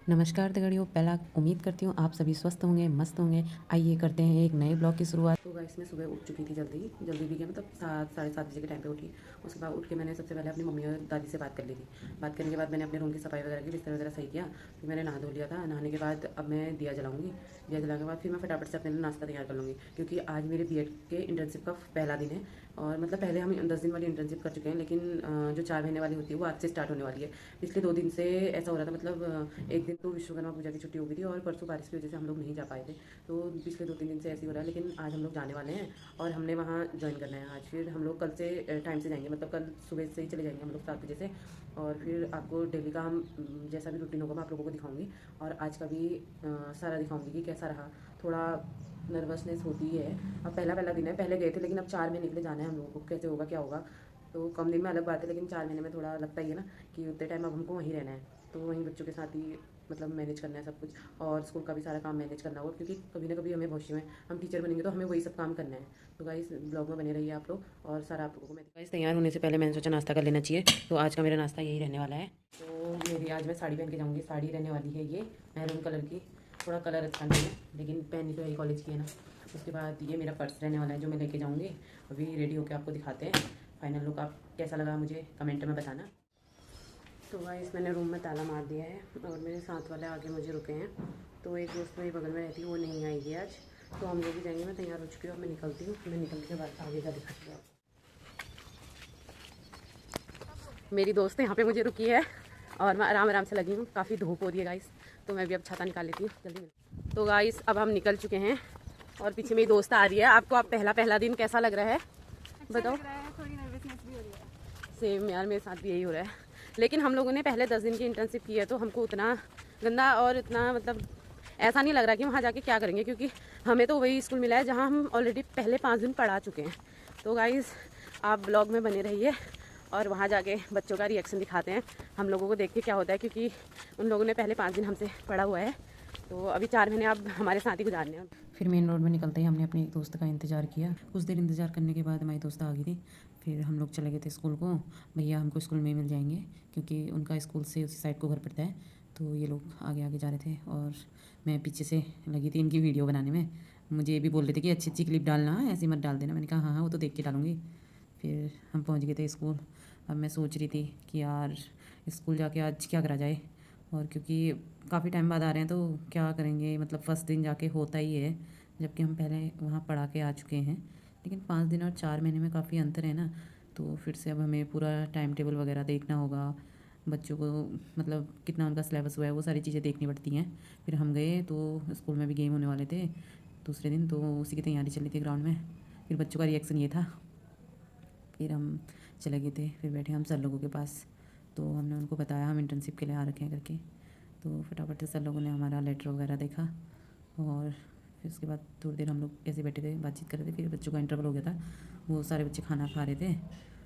नमस्कार दगड़ियों, पहला उम्मीद करती हूँ आप सभी स्वस्थ होंगे, मस्त होंगे। आइए करते हैं एक नए ब्लॉग की शुरुआत। तो गाइस मैं सुबह उठ चुकी थी जल्दी भी क्या मतलब 7 साढ़े 7 बजे के टाइम पे उठी। उसके बाद उठ के मैंने सबसे पहले अपनी मम्मी और दादी से बात कर ली थी। बात करने के बाद मैंने अपने रूम की सफाई वगैरह की, बिस्तर वगैरह सही किया। फिर मैंने नहा धो लिया था। नहाने के बाद अब मैं दिया जलाऊंगी। दिया जलाने के बाद फिर मैं फटाफट से अपने लिए नाश्ता तैयार कर लूँगी, क्योंकि आज मेरे बीएड के इंटर्नशिप का पहला दिन है। और मतलब पहले हम 10 दिन वाली इंटर्नशिप कर चुके हैं, लेकिन जो 4 महीने वाली होती है वो आज से स्टार्ट होने वाली है। पिछले 2 दिन से ऐसा हो रहा था, मतलब एक दिन तो विश्वकर्मा पूजा की छुट्टी हो गई थी और परसों बारिश की वजह से हम लोग नहीं जा पाए थे। तो पिछले 2-3 दिन से ऐसे ही हो रहा है, लेकिन आज हम लोग जाने वाले हैं और हमने वहाँ ज्वाइन करना है आज। फिर हम लोग कल से टाइम से जाएंगे, मतलब कल सुबह से ही चले जाएंगे हम लोग 7 बजे से। और फिर आपको डेली का हम जैसा भी रूटीन होगा मैं आप लोगों को दिखाऊंगी। और आज का भी सारा दिखाऊंगी कि कैसा रहा। थोड़ा नर्वसनेस होती है, अब पहला पहला दिन है, पहले गए थे लेकिन अब 4 महीने के लिए जाना है हम लोगों को। कैसे होगा क्या होगा, तो कम दिन में अलग बात है, लेकिन 4 महीने में थोड़ा लगता ही है ना कि उतने टाइम अब हमको वहीं रहना है। तो वहीं बच्चों के साथ ही मतलब मैनेज करना है सब कुछ, और स्कूल का भी सारा काम मैनेज करना होगा, क्योंकि कभी ना कभी हमें भविष्य में हम टीचर बनेंगे तो हमें वही सब काम करना है। तो गाइस ब्लॉग में बने रहिए आप लोग, और सारा आप लोगों को मैं गाइस तैयार होने से पहले मैंने सोचा नाश्ता कर लेना चाहिए। तो आज का मेरा नाश्ता यही रहने वाला है। तो मेरी आज मैं साड़ी पहन के जाऊँगी। साड़ी रहने वाली है ये मैरून कलर की। थोड़ा कलर अच्छा नहीं है, लेकिन पहनी तो यही कॉलेज की है ना। उसके बाद ये मेरा पर्स रहने वाला है जो मैं लेके जाऊँगी। अभी रेडी होकर आपको दिखाते हैं फाइनल लुक। आप कैसा लगा मुझे कमेंट में बताना। तो गाइस मैंने रूम में ताला मार दिया है और मेरे साथ वाले आगे मुझे रुके हैं। तो एक दोस्त मेरी बगल में रहती है, वो नहीं आएगी आज। तो हम लोग भी जाएंगे। मैं तैयार हो चुकी हूँ, अब मैं निकलती हूँ। मैं निकलने के बाद आगे का दिखाती हूँ। मेरी दोस्त यहाँ पे मुझे रुकी है और मैं आराम आराम से लगी हूँ। काफ़ी धूप हो रही है गाइस, तो मैं भी अब छाता निकाल लेती हूँ जल्दी। तो गाइस अब हम निकल चुके हैं और पीछे मेरी दोस्त आ रही है। आपको आप पहला दिन कैसा लग रहा है बताओ? लग रहा है, थोड़ी नर्वसनेस भी हो रही है। सेम यार, मेरे साथ भी यही हो रहा है। लेकिन हम लोगों ने पहले 10 दिन की इंटर्नशिप की है, तो हमको उतना गंदा और इतना मतलब ऐसा नहीं लग रहा कि वहाँ जाके क्या करेंगे, क्योंकि हमें तो वही स्कूल मिला है जहाँ हम ऑलरेडी पहले 5 दिन पढ़ा चुके हैं। तो गाइज़ आप ब्लॉग में बने रहिए और वहाँ जाके बच्चों का रिएक्शन दिखाते हैं हम लोगों को, देख के क्या होता है, क्योंकि उन लोगों ने पहले 5 दिन हमसे पढ़ा हुआ है। तो अभी 4 महीने आप हमारे साथ ही गुजारने हैं। फिर मेन रोड में निकलते ही हमने अपने एक दोस्त का इंतज़ार किया। कुछ देर इंतज़ार करने के बाद हमारी दोस्त आ गई थी। फिर हम लोग चले गए थे स्कूल को। भैया हमको स्कूल में ही मिल जाएंगे, क्योंकि उनका स्कूल से उसी साइड को घर पड़ता है। तो ये लोग आगे आगे जा रहे थे और मैं पीछे से लगी थी इनकी वीडियो बनाने में। मुझे ये भी बोल रहे थे कि अच्छी अच्छी क्लिप डालना, ऐसे मत डाल देना। मैंने कहा हाँ हाँ वो तो देख के डालूंगी। फिर हम पहुँच गए थे स्कूल। अब मैं सोच रही थी कि यार स्कूल जाके आज क्या करा जाए, और क्योंकि काफ़ी टाइम बाद आ रहे हैं तो क्या करेंगे, मतलब फर्स्ट दिन जाके होता ही है, जबकि हम पहले वहाँ पढ़ा के आ चुके हैं। लेकिन 5 दिन और 4 महीने में काफ़ी अंतर है ना। तो फिर से अब हमें पूरा टाइम टेबल वगैरह देखना होगा, बच्चों को मतलब कितना उनका सिलेबस हुआ है वो सारी चीज़ें देखनी पड़ती हैं। फिर हम गए तो स्कूल में भी गेम होने वाले थे दूसरे दिन, तो उसी की तैयारी चली थी ग्राउंड में। फिर बच्चों का रिएक्शन ये था। फिर हम चले गए थे, फिर बैठे हम सर लोगों के पास। तो हमने उनको बताया हम इंटर्नशिप के लिए आ रखे हैं करके। तो फटाफट से सर लोगों ने हमारा लेटर वगैरह देखा, और फिर उसके बाद थोड़ी देर हम लोग ऐसे बैठे थे, बातचीत कर रहे थे। फिर बच्चों का इंटरवल हो गया था, वो सारे बच्चे खाना खा रहे थे।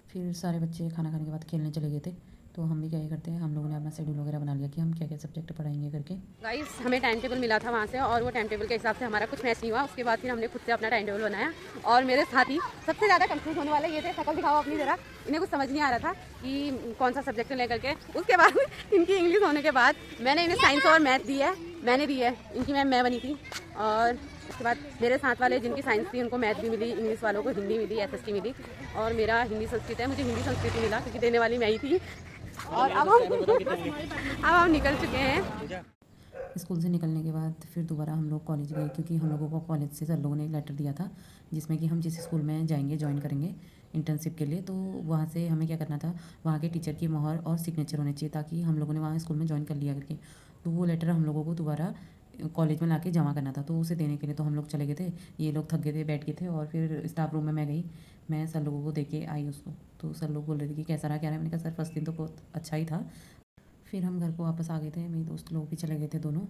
फिर सारे बच्चे खाना खाने के बाद खेलने चले गए थे। तो हम भी क्या ही करते हैं, हम लोगों ने अपना शेड्यूल वगैरह बना लिया कि हम क्या क्या सब्जेक्ट पढ़ाएंगे करके। गाइस हमें टाइम टेबल मिला था वहाँ से, और वो टाइम टेबल के हिसाब से हमारा कुछ मैच नहीं हुआ। उसके बाद फिर हमने खुद से अपना टाइम टेबल बनाया। और मेरे साथ ही सबसे ज़्यादा कंफ्यूज होने वाले ये थे, शकल दिखाओ अपनी ज़रा। इन्हें कुछ समझ नहीं आ रहा था कि कौन सा सब्जेक्ट लेकर के। उसके बाद इनकी इंग्लिश होने के बाद मैंने इन्हें साइंस और मैथ दी है, मैंने दी है। इनकी मैम मैं बनी थी। और उसके बाद मेरे साथ वाले जिनकी साइंस थी उनको मैथ भी मिली, इंग्लिश वालों को हिंदी मिली, एसएसटी मिली। और मेरा हिंदी संस्कृत है, मुझे हिंदी संस्कृत मिला, क्योंकि देने वाली मैं ही थी। और अब हम निकल चुके हैं। स्कूल से निकलने के बाद फिर दोबारा हम लोग कॉलेज गए, क्योंकि हम लोगों को कॉलेज से सर लोगों ने एक लेटर दिया था जिसमें कि हम जिस स्कूल में जाएंगे ज्वाइन करेंगे इंटर्नशिप के लिए, तो वहाँ से हमें क्या करना था, वहाँ के टीचर की मोहर और सिग्नेचर होने चाहिए, ताकि हम लोगों ने वहाँ स्कूल में ज्वाइन कर लिया करके। तो वो लेटर हम लोगों को दोबारा कॉलेज में ला के जमा करना था। तो उसे देने के लिए तो हम लोग चले गए थे। ये लोग थक गए थे, बैठ गए थे, और फिर स्टाफ रूम में मैं गई। मैं सर लोगों को दे के आई उसको। तो सर लोग बोल रहे थे कि कैसा रहा क्या रहा। मैंने कहा सर फर्स्ट दिन तो बहुत अच्छा ही था। फिर हम घर को वापस आ गए थे, मेरे दोस्त लोग भी चले गए थे दोनों।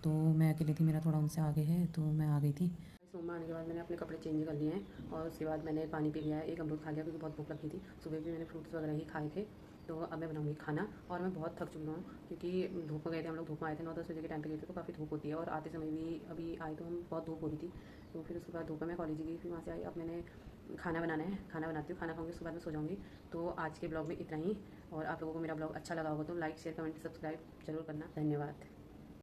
तो मैं अकेली थी, मेरा थोड़ा उनसे आगे है, तो मैं आ गई थी। रूम में आने के बाद मैंने अपने कपड़े चेंज कर लिए हैं, और उसके बाद मैंने पानी पी लिया है, एक अमरूद खा लिया क्योंकि बहुत भूख लगी थी। सुबह भी मैंने फ्रूट्स वगैरह ही खाए थे। तो अब मैं बनाऊंगी खाना, और मैं बहुत थक चुकी हूँ, क्योंकि धूप में गए थे हम लोग। धूप में आए थे 9-10 बजे के टाइम पे गए थे, तो काफ़ी धूप होती है। और आते समय भी अभी आए तो हम बहुत धूप हो रही थी। तो फिर उसके बाद धूप में मैं कॉलेज गई, फिर वहाँ से आई। अब मैंने खाना बनाना है, खाना बनाती हूँ, खाना खाऊंगी, उसके बाद मैं सो जाऊँगी। तो आज के ब्लॉग में इतना ही। और आप लोगों को मेरा ब्लॉग अच्छा लगा होगा तो लाइक शेयर कमेंट सब्सक्राइब जरूर करना। धन्यवाद।